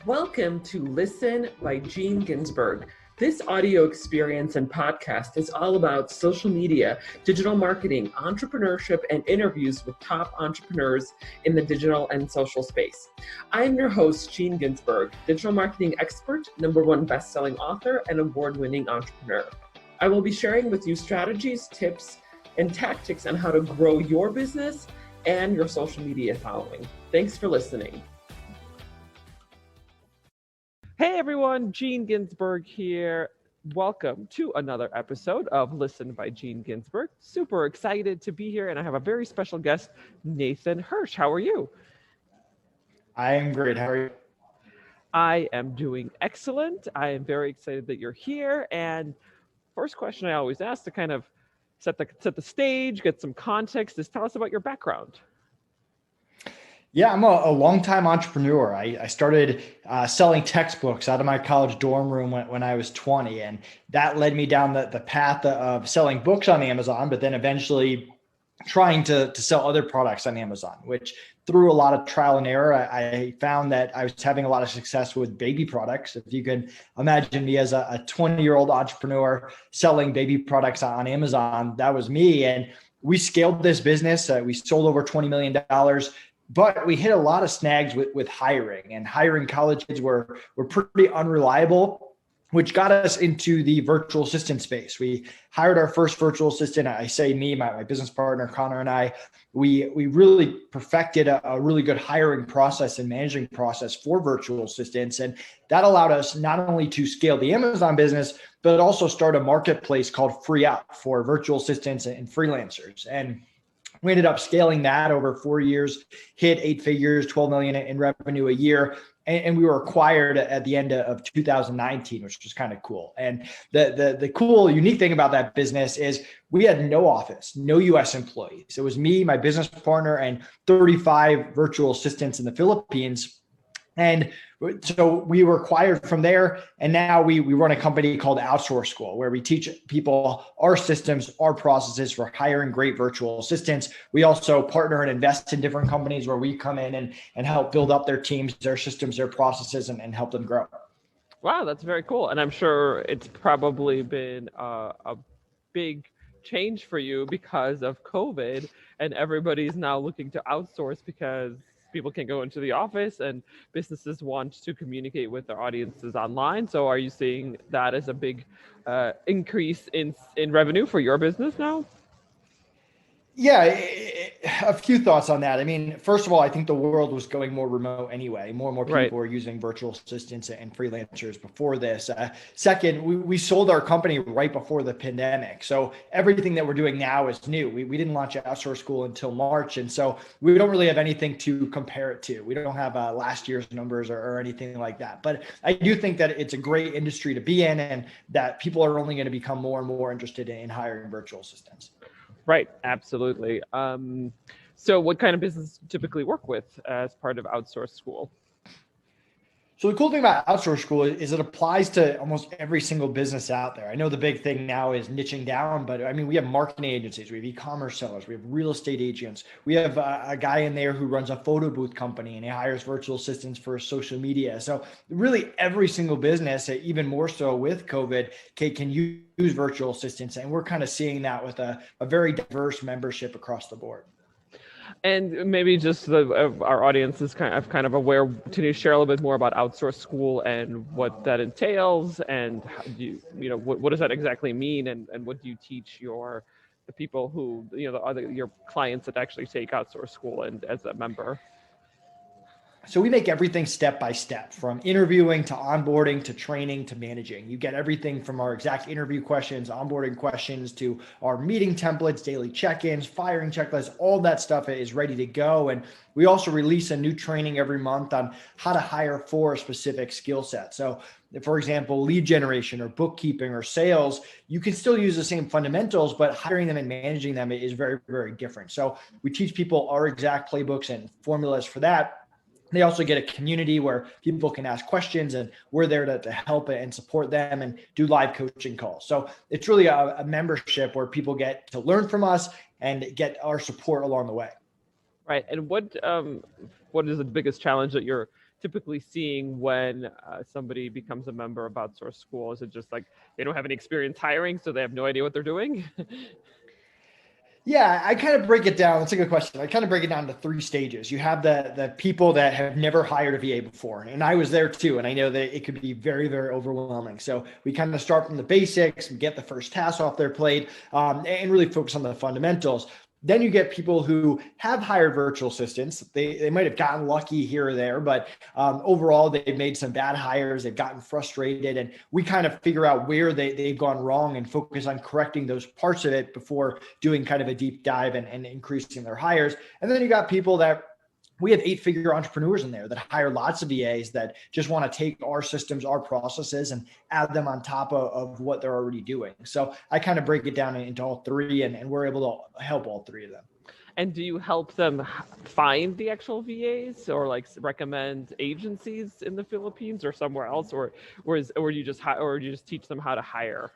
Welcome to Listen by Gene Ginsberg. This audio experience and podcast is all about social media, digital marketing, entrepreneurship, and interviews with top entrepreneurs in the digital and social space. I am your host, Gene Ginsberg, digital marketing expert, #1 best-selling author, and award-winning entrepreneur. I will be sharing with you strategies, tips, and tactics on how to grow your business and your social media following. Thanks for listening. Hey everyone, Gene Ginsberg here. Welcome to another episode of Listen by Gene Ginsberg. Super excited to be here, and I have a very special guest, Nathan Hirsch. How are you? I am great. How are you? I am doing excellent. I am very excited that you're here. And first question I always ask to kind of set the stage, get some context, is tell us about your background. Yeah, I'm a longtime entrepreneur. I started selling textbooks out of my college dorm room when I was 20. And that led me down the path of selling books on Amazon, but then eventually trying to sell other products on Amazon, which through a lot of trial and error, I found that I was having a lot of success with baby products. If you can imagine me as a 20-year-old entrepreneur selling baby products on Amazon, that was me. And we scaled this business. We sold over $20 million. But we hit a lot of snags with hiring, and hiring college kids were pretty unreliable, which got us into the virtual assistant space. We hired our first virtual assistant. I say me, my business partner, Connor, and I, we really perfected a really good hiring process and managing process for virtual assistants. And that allowed us not only to scale the Amazon business, but also start a marketplace called FreeUp for virtual assistants and freelancers. And we ended up scaling that over 4 years, hit 8 figures, 12 million in revenue a year. And we were acquired at the end of 2019, which was kind of cool. And the cool, unique thing about that business is we had no office, no US employees. It was me, my business partner, and 35 virtual assistants in the Philippines. And so we were acquired from there. And now we run a company called Outsource School, where we teach people our systems, our processes for hiring great virtual assistants. We also partner and invest in different companies where we come in and help build up their teams, their systems, their processes, and help them grow. Wow, that's very cool. And I'm sure it's probably been a big change for you because of COVID, and everybody's now looking to outsource because people can't go into the office and businesses want to communicate with their audiences online. So are you seeing that as a big increase in revenue for your business now? Yeah, a few thoughts on that. I mean, first of all, I think the world was going more remote anyway. More and more people were using virtual assistants and freelancers before this. Second, we sold our company right before the pandemic. So everything that we're doing now is new. We didn't launch Outsource School until March. And so we don't really have anything to compare it to. We don't have last year's numbers or anything like that. But I do think that it's a great industry to be in, and that people are only going to become more and more interested in hiring virtual assistants. Right, absolutely. So what kind of business do you typically work with as part of Outsource School? So the cool thing about Outsource School is it applies to almost every single business out there. I know the big thing now is niching down, but I mean, we have marketing agencies, we have e-commerce sellers, we have real estate agents. We have a guy in there who runs a photo booth company, and he hires virtual assistants for social media. So really every single business, even more so with COVID, can use virtual assistants. And we're kind of seeing that with a very diverse membership across the board. And maybe just our audience is kind of aware. Can you share a little bit more about Outsource School and what that entails, and how do what does that exactly mean, and what do you teach the people who your clients that actually take Outsource School and as a member? So we make everything step by step, from interviewing to onboarding to training to managing. You get everything from our exact interview questions, onboarding questions, to our meeting templates, daily check-ins, firing checklists. All that stuff is ready to go. And we also release a new training every month on how to hire for a specific skill set. So for example, lead generation or bookkeeping or sales, you can still use the same fundamentals, but hiring them and managing them is very, very different. So we teach people our exact playbooks and formulas for that. They also get a community where people can ask questions, and we're there to help and support them and do live coaching calls. So it's really a membership where people get to learn from us and get our support along the way. Right. And what is the biggest challenge that you're typically seeing when somebody becomes a member of Outsource School? Is it just like they don't have any experience hiring, so they have no idea what they're doing? Yeah, I kind of break it down. That's a good question. I kind of break it down to three stages. You have the people that have never hired a VA before, and I was there too. And I know that it could be very, very overwhelming. So we kind of start from the basics and get the first task off their plate, and really focus on the fundamentals. Then you get people who have hired virtual assistants. They might have gotten lucky here or there, but overall they've made some bad hires. They've gotten frustrated, and we kind of figure out where they've gone wrong and focus on correcting those parts of it before doing kind of a deep dive and increasing their hires. And then you got people that we have 8-figure entrepreneurs in there that hire lots of VAs that just want to take our systems, our processes, and add them on top of what they're already doing. So I kind of break it down into all three, and we're able to help all three of them. And do you help them find the actual VAs, or like recommend agencies in the Philippines or somewhere else, or you just teach them how to hire?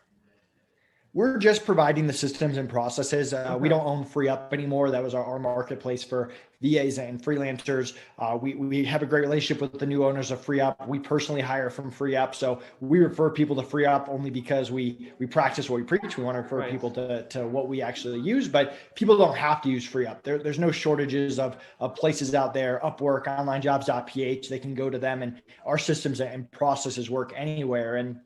We're just providing the systems and processes. We don't own FreeUp anymore. That was our marketplace for VAs and freelancers. We have a great relationship with the new owners of FreeUp. We personally hire from FreeUp. So we refer people to FreeUp only because we practice what we preach. We want to refer people to what we actually use, but people don't have to use FreeUp. There's no shortages of places out there, Upwork, onlinejobs.ph. They can go to them, and our systems and processes work anywhere. And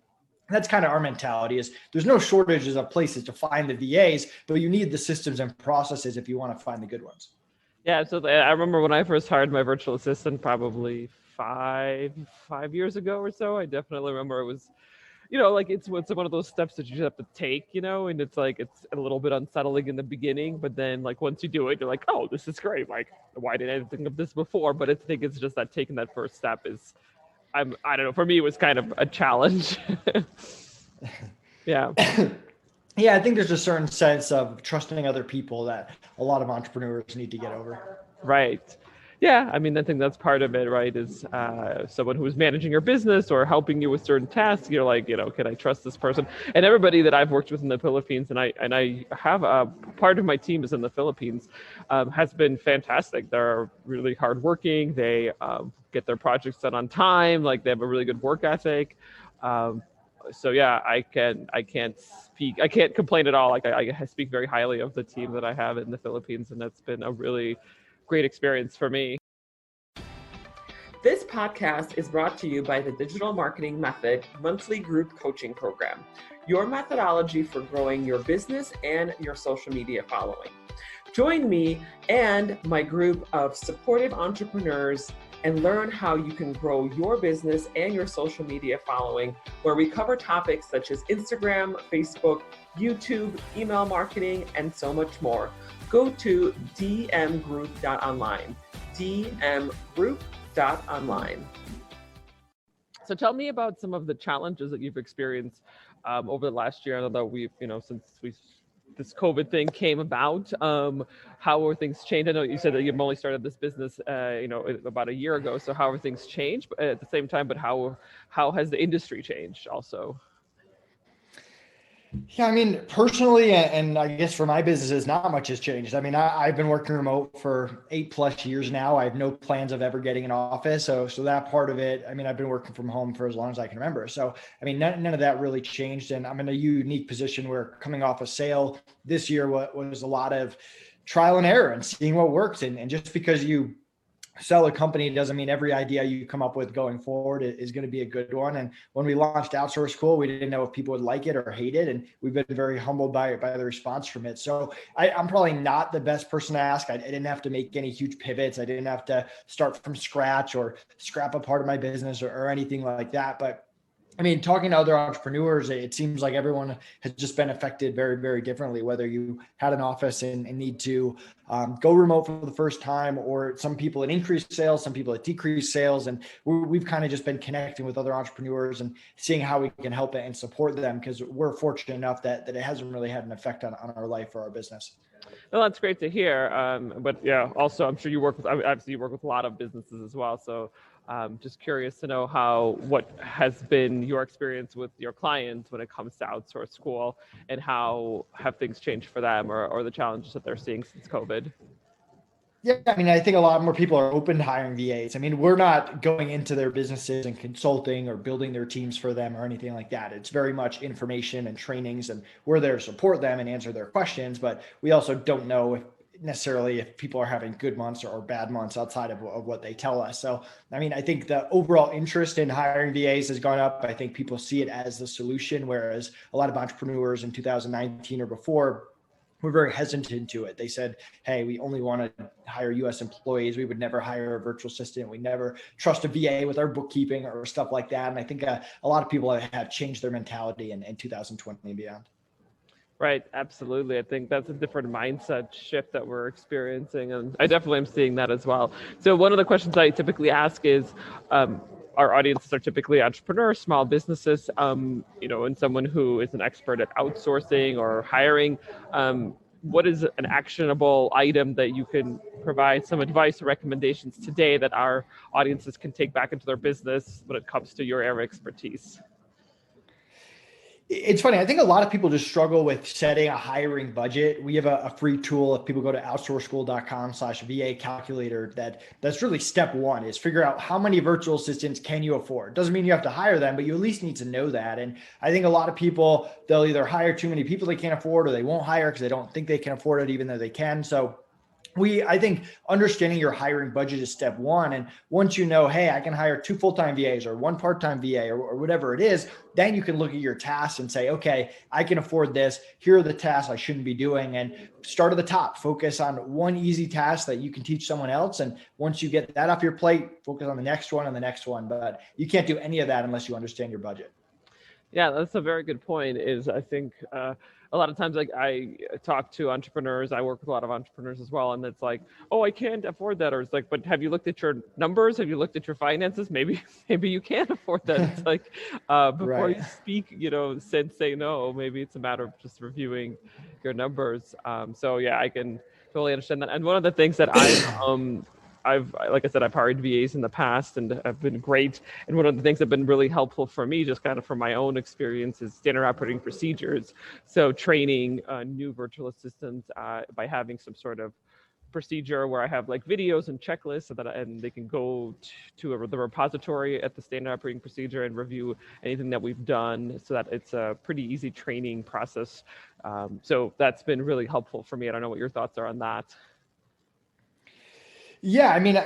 that's kind of our mentality is there's no shortages of places to find the VAs, but you need the systems and processes if you want to find the good ones. Yeah, so I remember when I first hired my virtual assistant, probably five years ago or so. I definitely remember it was, like it's one of those steps that you just have to take, and it's like it's a little bit unsettling in the beginning, but then like once you do it, you're like, oh, this is great. Like, why didn't I think of this before? But I think it's just that taking that first step is, I don't know, for me it was kind of a challenge. Yeah. Yeah, I think there's a certain sense of trusting other people that a lot of entrepreneurs need to get over. Right. Yeah, I mean, I think that's part of it, right? Is someone who is managing your business or helping you with certain tasks. You're like, can I trust this person? And everybody that I've worked with in the Philippines, and I have a part of my team is in the Philippines, has been fantastic. They're really hardworking. They get their projects done on time. Like they have a really good work ethic. So yeah, I can't complain at all. Like I speak very highly of the team that I have in the Philippines, and that's been a really great experience for me. This podcast is brought to you by the Digital Marketing Method monthly group coaching program, your methodology for growing your business and your social media following. Join me and my group of supportive entrepreneurs and learn how you can grow your business and your social media following, where we cover topics such as Instagram, Facebook, YouTube, email marketing, and so much more. Go to dmgroup.online, dmgroup.online. So tell me about some of the challenges that you've experienced over the last year. I know that we've, since this COVID thing came about, how are things changed? I know you said that you've only started this business, about a year ago. So how are things changed at the same time, but how has the industry changed also? Yeah, I mean, personally, and I guess for my businesses, not much has changed. I mean, I've been working remote for 8+ years now. I have no plans of ever getting an office. So that part of it, I mean, I've been working from home for as long as I can remember. So, I mean, none of that really changed. And I'm in a unique position where coming off a sale this year was a lot of trial and error and seeing what works. And just because you sell a company doesn't mean every idea you come up with going forward is going to be a good one. And when we launched Outsource School, we didn't know if people would like it or hate it. And we've been very humbled by the response from it. So I'm probably not the best person to ask. I didn't have to make any huge pivots. I didn't have to start from scratch or scrap a part of my business or anything like that. But I mean, talking to other entrepreneurs, it seems like everyone has just been affected very, very differently, whether you had an office and need to go remote for the first time, or some people it increased sales, some people it decreased sales. And we've kind of just been connecting with other entrepreneurs and seeing how we can help it and support them, because we're fortunate enough that it hasn't really had an effect on our life or our business. Well, that's great to hear. But yeah, also, I'm sure you work with a lot of businesses as well. So just curious to know what has been your experience with your clients when it comes to Outsource School, and how have things changed for them, or the challenges that they're seeing since COVID? Yeah, I mean, I think a lot more people are open to hiring VAs. I mean, we're not going into their businesses and consulting or building their teams for them or anything like that. It's very much information and trainings, and we're there to support them and answer their questions. But we also don't know if necessarily if people are having good months or bad months outside of what they tell us. So, I mean, I think the overall interest in hiring VAs has gone up. I think people see it as the solution, whereas a lot of entrepreneurs in 2019 or before were very hesitant to it. They said, hey, we only want to hire US employees. We would never hire a virtual assistant. We never trust a VA with our bookkeeping or stuff like that. And I think a lot of people have changed their mentality in 2020 and beyond. Right, absolutely. I think that's a different mindset shift that we're experiencing, and I definitely am seeing that as well. So one of the questions I typically ask is, our audiences are typically entrepreneurs, small businesses, and someone who is an expert at outsourcing or hiring. What is an actionable item that you can provide some advice or recommendations today that our audiences can take back into their business when it comes to your area of expertise? It's funny. I think a lot of people just struggle with setting a hiring budget. We have a free tool. If people go to outsourceschool.com/VA calculator, that's really step one is figure out how many virtual assistants can you afford. Doesn't mean you have to hire them, but you at least need to know that. And I think a lot of people, they'll either hire too many people they can't afford, or they won't hire because they don't think they can afford it, even though they can. So I think understanding your hiring budget is step one. And once you know, hey, I can hire 2 full-time VAs or 1 part-time VA or whatever it is, then you can look at your tasks and say, okay, I can afford this. Here are the tasks I shouldn't be doing. And start at the top, focus on one easy task that you can teach someone else. And once you get that off your plate, focus on the next one and the next one. But you can't do any of that unless you understand your budget. Yeah, that's a very good point. Is I think a lot of times, like I talk to entrepreneurs, I work with a lot of entrepreneurs as well, and it's like, oh, I can't afford that, or it's like, but have you looked at your numbers? Have you looked at your finances? Maybe, maybe you can't afford that. It's like before Right. you speak, say no. Maybe it's a matter of just reviewing your numbers. So yeah, I can totally understand that. And one of the things that like I said, I've hired VAs in the past and have been great. And one of the things that have been really helpful for me, just kind of from my own experience, is standard operating procedures. So training new virtual assistants by having some sort of procedure where I have like videos and checklists and they can go to the repository at the standard operating procedure and review anything that we've done, so that it's a pretty easy training process. So that's been really helpful for me. I don't know what your thoughts are on that. Yeah, I mean,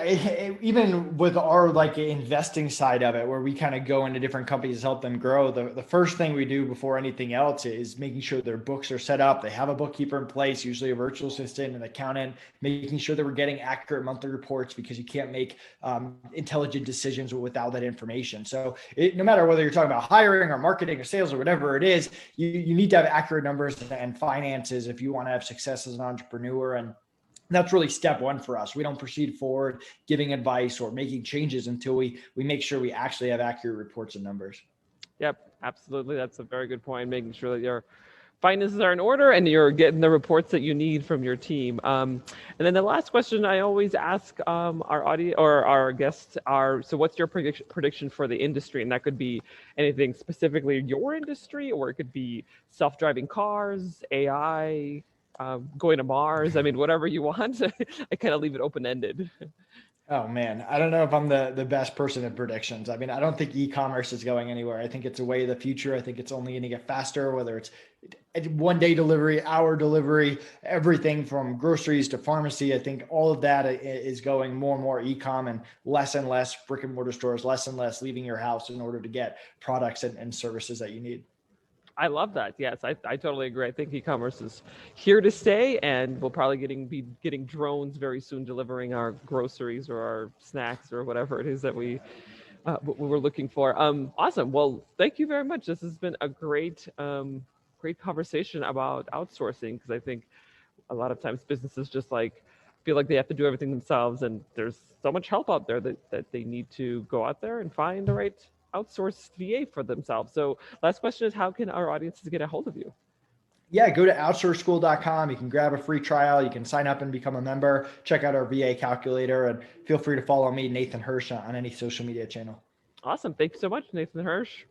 even with our like investing side of it, where we kind of go into different companies, help them grow, the first thing we do before anything else is making sure their books are set up. They have a bookkeeper in place, usually a virtual assistant, an accountant, making sure that we're getting accurate monthly reports, because you can't make intelligent decisions without that information. So no matter whether you're talking about hiring or marketing or sales or whatever it is, you need to have accurate numbers and finances if you want to have success as an entrepreneur. And that's really step one for us. We don't proceed forward giving advice or making changes until we make sure we actually have accurate reports and numbers. Yep, absolutely. That's a very good point. Making sure that your finances are in order and you're getting the reports that you need from your team. And then the last question I always ask our audience or our guests are, so what's your prediction for the industry? And that could be anything specifically your industry, or it could be self-driving cars, AI, going to Mars. I mean, whatever you want. I kind of leave it open-ended. Oh man, I don't know if I'm the best person at predictions. I mean, I don't think e-commerce is going anywhere. I think it's a way of the future. I think it's only going to get faster, whether it's 1-day delivery, hour delivery, everything from groceries to pharmacy. I think all of that is going more and more e-com, and less brick and mortar stores, less and less leaving your house in order to get products and services that you need. I love that. Yes, I totally agree. I think e-commerce is here to stay, and we'll probably be getting drones very soon delivering our groceries or our snacks or whatever it is that what we're looking for. Awesome. Well, thank you very much. This has been a great conversation about outsourcing, because I think a lot of times businesses just like feel like they have to do everything themselves, and there's so much help out there that they need to go out there and find the right outsourced VA for themselves. So last question is, how can our audiences get a hold of you? Yeah, go to outsourceschool.com. You can grab a free trial. You can sign up and become a member. Check out our VA calculator, and feel free to follow me, Nathan Hirsch, on any social media channel. Awesome. Thank you so much, Nathan Hirsch.